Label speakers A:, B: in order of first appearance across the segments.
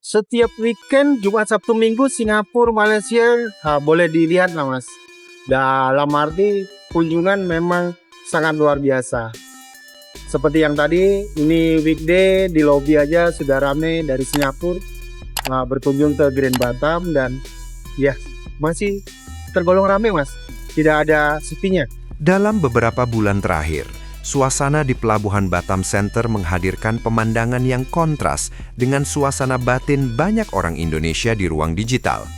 A: Setiap weekend, Jumat, Sabtu, Minggu, Singapura, Malaysia, boleh dilihat lah Mas. Dalam arti kunjungan memang sangat luar biasa. Seperti yang tadi, ini weekday di lobi aja sudah rame dari Singapura berkunjung ke Grand Batam dan ya masih tergolong rame Mas. Tidak ada sepinya.
B: Dalam beberapa bulan terakhir, suasana di Pelabuhan Batam Center menghadirkan pemandangan yang kontras dengan suasana batin banyak orang Indonesia di ruang digital.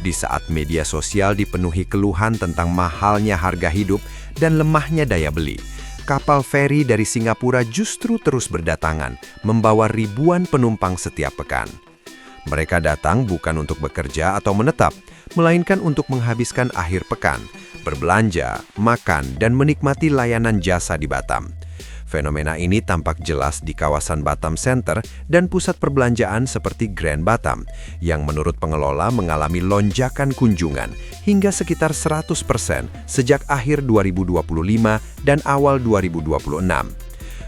B: Di saat media sosial dipenuhi keluhan tentang mahalnya harga hidup dan lemahnya daya beli, kapal feri dari Singapura justru terus berdatangan, membawa ribuan penumpang setiap pekan. Mereka datang bukan untuk bekerja atau menetap, melainkan untuk menghabiskan akhir pekan, berbelanja, makan, dan menikmati layanan jasa di Batam. Fenomena ini tampak jelas di kawasan Batam Center dan pusat perbelanjaan seperti Grand Batam, yang menurut pengelola mengalami lonjakan kunjungan hingga sekitar 100% sejak akhir 2025 dan awal 2026.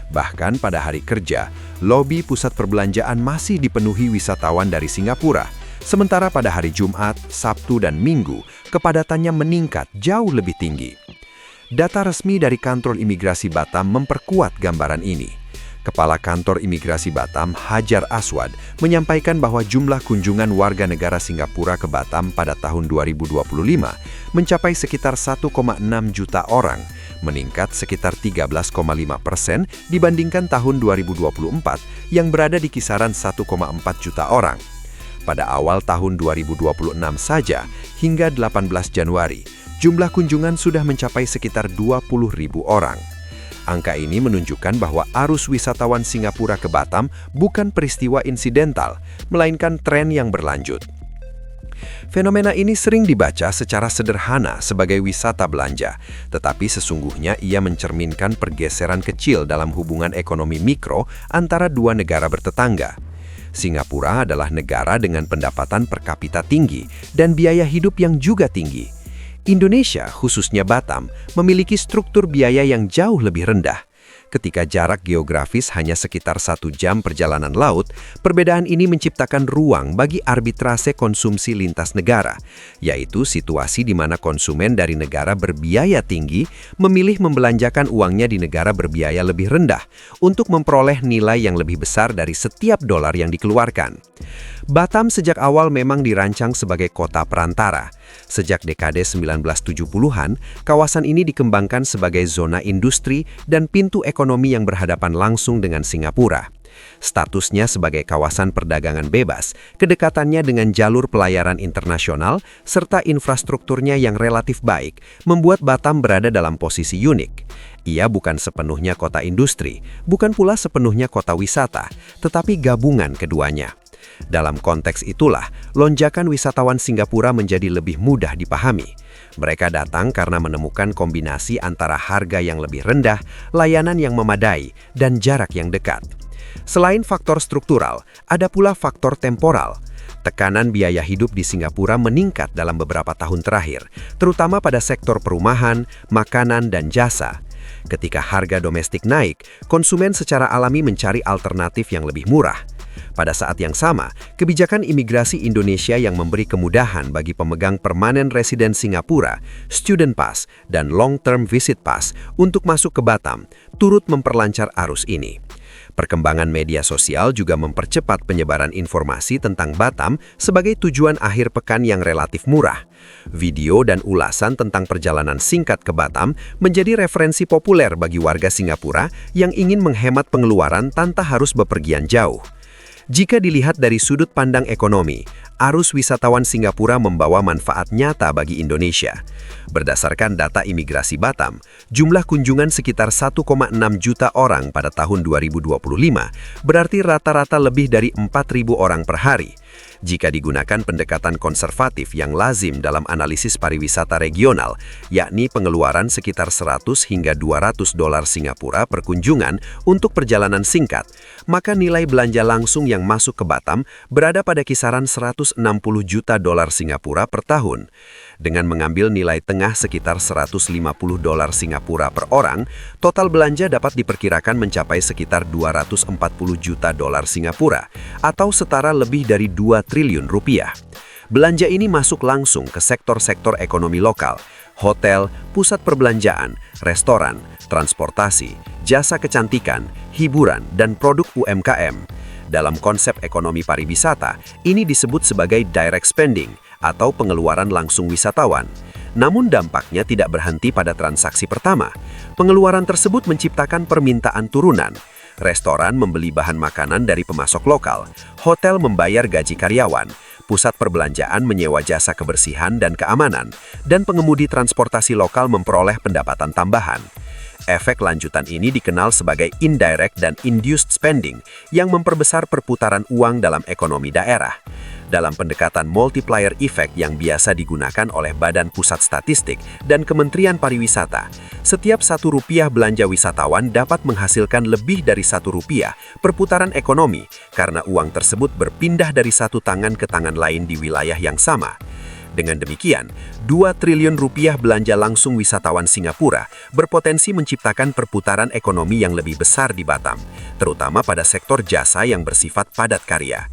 B: Bahkan pada hari kerja, lobi pusat perbelanjaan masih dipenuhi wisatawan dari Singapura, sementara pada hari Jumat, Sabtu, dan Minggu, kepadatannya meningkat jauh lebih tinggi. Data resmi dari Kantor Imigrasi Batam memperkuat gambaran ini. Kepala Kantor Imigrasi Batam, Hajar Aswad, menyampaikan bahwa jumlah kunjungan warga negara Singapura ke Batam pada tahun 2025 mencapai sekitar 1,6 juta orang, meningkat sekitar 13,5% dibandingkan tahun 2024 yang berada di kisaran 1,4 juta orang. Pada awal tahun 2026 saja, hingga 18 Januari, jumlah kunjungan sudah mencapai sekitar 20.000 orang. Angka ini menunjukkan bahwa arus wisatawan Singapura ke Batam bukan peristiwa insidental, melainkan tren yang berlanjut. Fenomena ini sering dibaca secara sederhana sebagai wisata belanja, tetapi sesungguhnya ia mencerminkan pergeseran kecil dalam hubungan ekonomi mikro antara dua negara bertetangga. Singapura adalah negara dengan pendapatan per kapita tinggi dan biaya hidup yang juga tinggi. Indonesia, khususnya Batam, memiliki struktur biaya yang jauh lebih rendah. Ketika jarak geografis hanya sekitar 1 jam perjalanan laut, perbedaan ini menciptakan ruang bagi arbitrase konsumsi lintas negara, yaitu situasi di mana konsumen dari negara berbiaya tinggi memilih membelanjakan uangnya di negara berbiaya lebih rendah untuk memperoleh nilai yang lebih besar dari setiap dolar yang dikeluarkan. Batam sejak awal memang dirancang sebagai kota perantara. Sejak dekade 1970-an, kawasan ini dikembangkan sebagai zona industri dan pintu ekonomi yang berhadapan langsung dengan Singapura. Statusnya sebagai kawasan perdagangan bebas, kedekatannya dengan jalur pelayaran internasional, serta infrastrukturnya yang relatif baik, membuat Batam berada dalam posisi unik. Ia bukan sepenuhnya kota industri, bukan pula sepenuhnya kota wisata, tetapi gabungan keduanya. Dalam konteks itulah, lonjakan wisatawan Singapura menjadi lebih mudah dipahami. Mereka datang karena menemukan kombinasi antara harga yang lebih rendah, layanan yang memadai, dan jarak yang dekat. Selain faktor struktural, ada pula faktor temporal. Tekanan biaya hidup di Singapura meningkat dalam beberapa tahun terakhir, terutama pada sektor perumahan, makanan, dan jasa. Ketika harga domestik naik, konsumen secara alami mencari alternatif yang lebih murah. Pada saat yang sama, kebijakan imigrasi Indonesia yang memberi kemudahan bagi pemegang permanen residen Singapura, Student Pass, dan Long Term Visit Pass untuk masuk ke Batam, turut memperlancar arus ini. Perkembangan media sosial juga mempercepat penyebaran informasi tentang Batam sebagai tujuan akhir pekan yang relatif murah. Video dan ulasan tentang perjalanan singkat ke Batam menjadi referensi populer bagi warga Singapura yang ingin menghemat pengeluaran tanpa harus bepergian jauh. Jika dilihat dari sudut pandang ekonomi, arus wisatawan Singapura membawa manfaat nyata bagi Indonesia. Berdasarkan data imigrasi Batam, jumlah kunjungan sekitar 1,6 juta orang pada tahun 2025, berarti rata-rata lebih dari 4.000 orang per hari. Jika digunakan pendekatan konservatif yang lazim dalam analisis pariwisata regional, yakni pengeluaran sekitar 100 hingga 200 dolar Singapura per kunjungan untuk perjalanan singkat, maka nilai belanja langsung yang masuk ke Batam berada pada kisaran 160 juta dolar Singapura per tahun. Dengan mengambil nilai tengah sekitar 150 dolar Singapura per orang, total belanja dapat diperkirakan mencapai sekitar 240 juta dolar Singapura, atau setara lebih dari 2 triliun rupiah. Belanja ini masuk langsung ke sektor-sektor ekonomi lokal, hotel, pusat perbelanjaan, restoran, transportasi, jasa kecantikan, hiburan, dan produk UMKM. Dalam konsep ekonomi pariwisata, ini disebut sebagai direct spending, atau pengeluaran langsung wisatawan. Namun dampaknya tidak berhenti pada transaksi pertama. Pengeluaran tersebut menciptakan permintaan turunan. Restoran membeli bahan makanan dari pemasok lokal, hotel membayar gaji karyawan, pusat perbelanjaan menyewa jasa kebersihan dan keamanan, dan pengemudi transportasi lokal memperoleh pendapatan tambahan. Efek lanjutan ini dikenal sebagai indirect dan induced spending yang memperbesar perputaran uang dalam ekonomi daerah. Dalam pendekatan multiplier effect yang biasa digunakan oleh Badan Pusat Statistik dan Kementerian Pariwisata, setiap Rp1 belanja wisatawan dapat menghasilkan lebih dari Rp1 perputaran ekonomi karena uang tersebut berpindah dari satu tangan ke tangan lain di wilayah yang sama. Dengan demikian, 2 triliun rupiah belanja langsung wisatawan Singapura berpotensi menciptakan perputaran ekonomi yang lebih besar di Batam, terutama pada sektor jasa yang bersifat padat karya.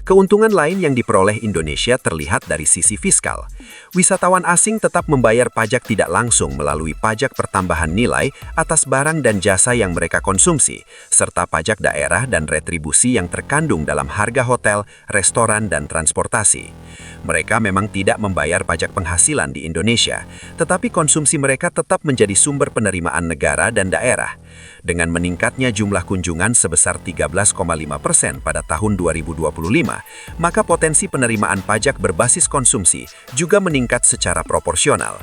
B: Keuntungan lain yang diperoleh Indonesia terlihat dari sisi fiskal. Wisatawan asing tetap membayar pajak tidak langsung melalui pajak pertambahan nilai atas barang dan jasa yang mereka konsumsi, serta pajak daerah dan retribusi yang terkandung dalam harga hotel, restoran, dan transportasi. Mereka memang tidak membayar pajak penghasilan di Indonesia, tetapi konsumsi mereka tetap menjadi sumber penerimaan negara dan daerah. Dengan meningkatnya jumlah kunjungan sebesar 13,5% pada tahun 2025, maka potensi penerimaan pajak berbasis konsumsi juga meningkat secara proporsional.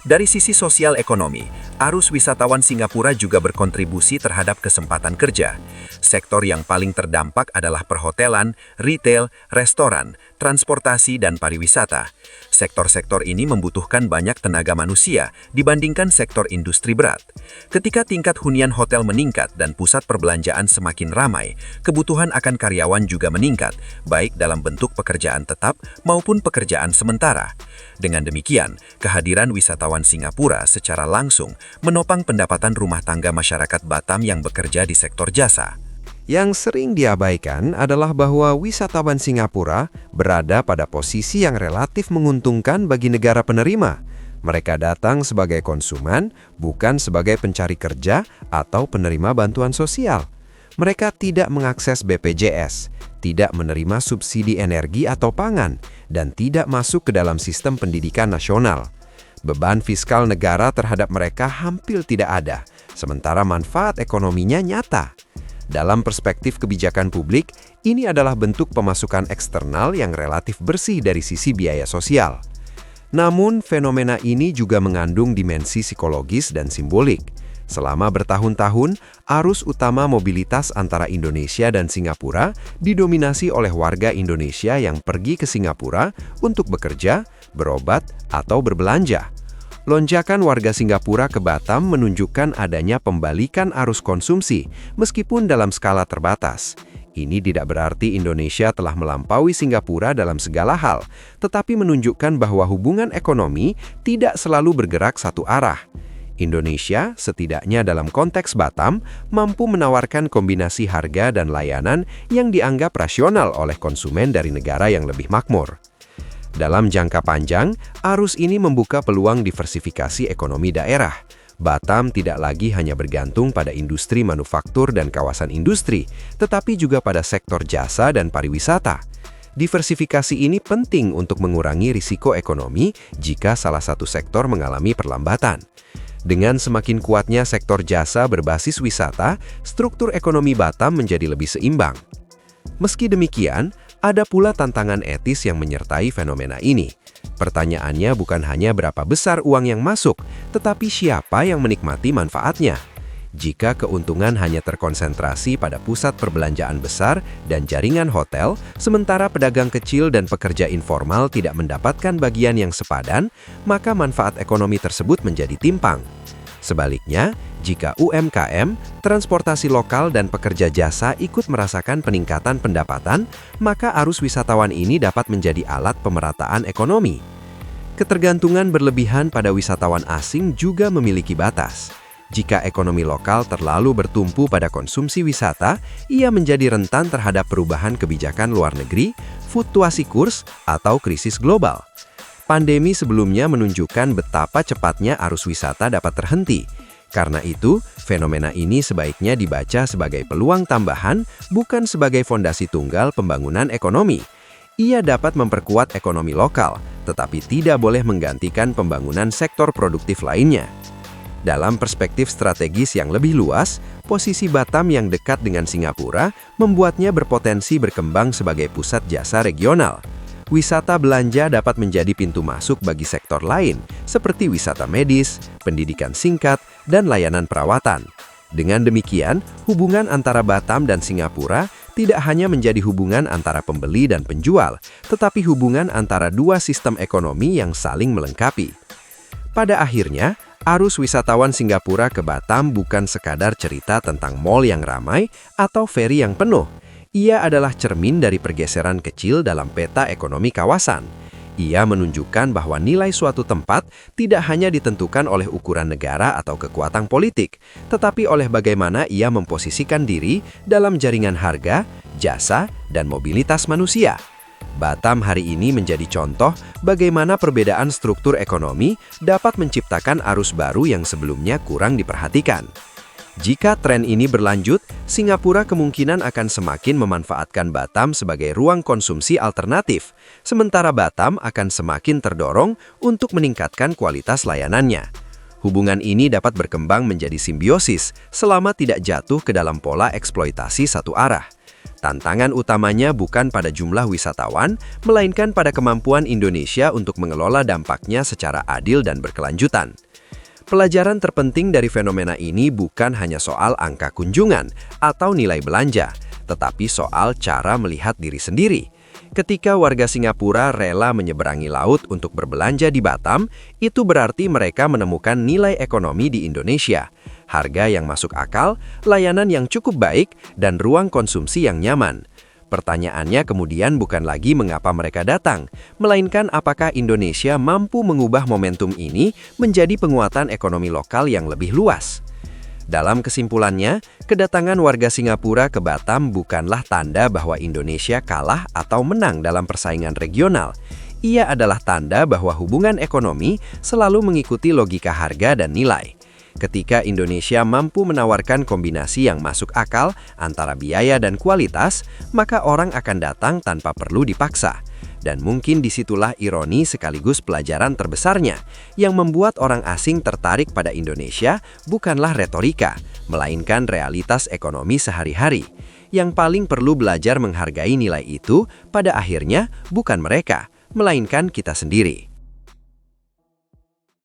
B: Dari sisi sosial ekonomi, arus wisatawan Singapura juga berkontribusi terhadap kesempatan kerja. Sektor yang paling terdampak adalah perhotelan, retail, restoran, transportasi, dan pariwisata. Sektor-sektor ini membutuhkan banyak tenaga manusia dibandingkan sektor industri berat. Ketika tingkat hunian hotel meningkat dan pusat perbelanjaan semakin ramai, kebutuhan akan karyawan juga meningkat, baik dalam bentuk pekerjaan tetap maupun pekerjaan sementara. Dengan demikian, kehadiran wisatawan Singapura secara langsung menopang pendapatan rumah tangga masyarakat Batam yang bekerja di sektor jasa.
C: Yang sering diabaikan adalah bahwa wisatawan Singapura berada pada posisi yang relatif menguntungkan bagi negara penerima. Mereka datang sebagai konsumen, bukan sebagai pencari kerja atau penerima bantuan sosial. Mereka tidak mengakses BPJS, tidak menerima subsidi energi atau pangan, dan tidak masuk ke dalam sistem pendidikan nasional. Beban fiskal negara terhadap mereka hampir tidak ada, sementara manfaat ekonominya nyata. Dalam perspektif kebijakan publik, ini adalah bentuk pemasukan eksternal yang relatif bersih dari sisi biaya sosial. Namun, fenomena ini juga mengandung dimensi psikologis dan simbolik. Selama bertahun-tahun, arus utama mobilitas antara Indonesia dan Singapura didominasi oleh warga Indonesia yang pergi ke Singapura untuk bekerja, berobat, atau berbelanja. Lonjakan warga Singapura ke Batam menunjukkan adanya pembalikan arus konsumsi, meskipun dalam skala terbatas. Ini tidak berarti Indonesia telah melampaui Singapura dalam segala hal, tetapi menunjukkan bahwa hubungan ekonomi tidak selalu bergerak satu arah. Indonesia, setidaknya dalam konteks Batam, mampu menawarkan kombinasi harga dan layanan yang dianggap rasional oleh konsumen dari negara yang lebih makmur. Dalam jangka panjang, arus ini membuka peluang diversifikasi ekonomi daerah. Batam tidak lagi hanya bergantung pada industri manufaktur dan kawasan industri, tetapi juga pada sektor jasa dan pariwisata. Diversifikasi ini penting untuk mengurangi risiko ekonomi jika salah satu sektor mengalami perlambatan. Dengan semakin kuatnya sektor jasa berbasis wisata, struktur ekonomi Batam menjadi lebih seimbang. Meski demikian, ada pula tantangan etis yang menyertai fenomena ini. Pertanyaannya bukan hanya berapa besar uang yang masuk, tetapi siapa yang menikmati manfaatnya. Jika keuntungan hanya terkonsentrasi pada pusat perbelanjaan besar dan jaringan hotel, sementara pedagang kecil dan pekerja informal tidak mendapatkan bagian yang sepadan, maka manfaat ekonomi tersebut menjadi timpang. Sebaliknya, jika UMKM, transportasi lokal dan pekerja jasa ikut merasakan peningkatan pendapatan, maka arus wisatawan ini dapat menjadi alat pemerataan ekonomi. Ketergantungan berlebihan pada wisatawan asing juga memiliki batas. Jika ekonomi lokal terlalu bertumpu pada konsumsi wisata, ia menjadi rentan terhadap perubahan kebijakan luar negeri, fluktuasi kurs, atau krisis global. Pandemi sebelumnya menunjukkan betapa cepatnya arus wisata dapat terhenti. Karena itu, fenomena ini sebaiknya dibaca sebagai peluang tambahan, bukan sebagai fondasi tunggal pembangunan ekonomi. Ia dapat memperkuat ekonomi lokal, tetapi tidak boleh menggantikan pembangunan sektor produktif lainnya. Dalam perspektif strategis yang lebih luas, posisi Batam yang dekat dengan Singapura membuatnya berpotensi berkembang sebagai pusat jasa regional. Wisata belanja dapat menjadi pintu masuk bagi sektor lain, seperti wisata medis, pendidikan singkat, dan layanan perawatan. Dengan demikian, hubungan antara Batam dan Singapura tidak hanya menjadi hubungan antara pembeli dan penjual, tetapi hubungan antara dua sistem ekonomi yang saling melengkapi. Pada akhirnya, arus wisatawan Singapura ke Batam bukan sekadar cerita tentang mall yang ramai atau feri yang penuh. Ia adalah cermin dari pergeseran kecil dalam peta ekonomi kawasan. Ia menunjukkan bahwa nilai suatu tempat tidak hanya ditentukan oleh ukuran negara atau kekuatan politik, tetapi oleh bagaimana ia memposisikan diri dalam jaringan harga, jasa, dan mobilitas manusia. Batam hari ini menjadi contoh bagaimana perbedaan struktur ekonomi dapat menciptakan arus baru yang sebelumnya kurang diperhatikan. Jika tren ini berlanjut, Singapura kemungkinan akan semakin memanfaatkan Batam sebagai ruang konsumsi alternatif, sementara Batam akan semakin terdorong untuk meningkatkan kualitas layanannya. Hubungan ini dapat berkembang menjadi simbiosis selama tidak jatuh ke dalam pola eksploitasi satu arah. Tantangan utamanya bukan pada jumlah wisatawan, melainkan pada kemampuan Indonesia untuk mengelola dampaknya secara adil dan berkelanjutan. Pelajaran terpenting dari fenomena ini bukan hanya soal angka kunjungan atau nilai belanja, tetapi soal cara melihat diri sendiri. Ketika warga Singapura rela menyeberangi laut untuk berbelanja di Batam, itu berarti mereka menemukan nilai ekonomi di Indonesia, harga yang masuk akal, layanan yang cukup baik, dan ruang konsumsi yang nyaman. Pertanyaannya kemudian bukan lagi mengapa mereka datang, melainkan apakah Indonesia mampu mengubah momentum ini menjadi penguatan ekonomi lokal yang lebih luas. Dalam kesimpulannya, kedatangan warga Singapura ke Batam bukanlah tanda bahwa Indonesia kalah atau menang dalam persaingan regional. Ia adalah tanda bahwa hubungan ekonomi selalu mengikuti logika harga dan nilai. Ketika Indonesia mampu menawarkan kombinasi yang masuk akal antara biaya dan kualitas, maka orang akan datang tanpa perlu dipaksa. Dan mungkin disitulah ironi sekaligus pelajaran terbesarnya, yang membuat orang asing tertarik pada Indonesia bukanlah retorika, melainkan realitas ekonomi sehari-hari. Yang paling perlu belajar menghargai nilai itu, pada akhirnya bukan mereka, melainkan kita sendiri.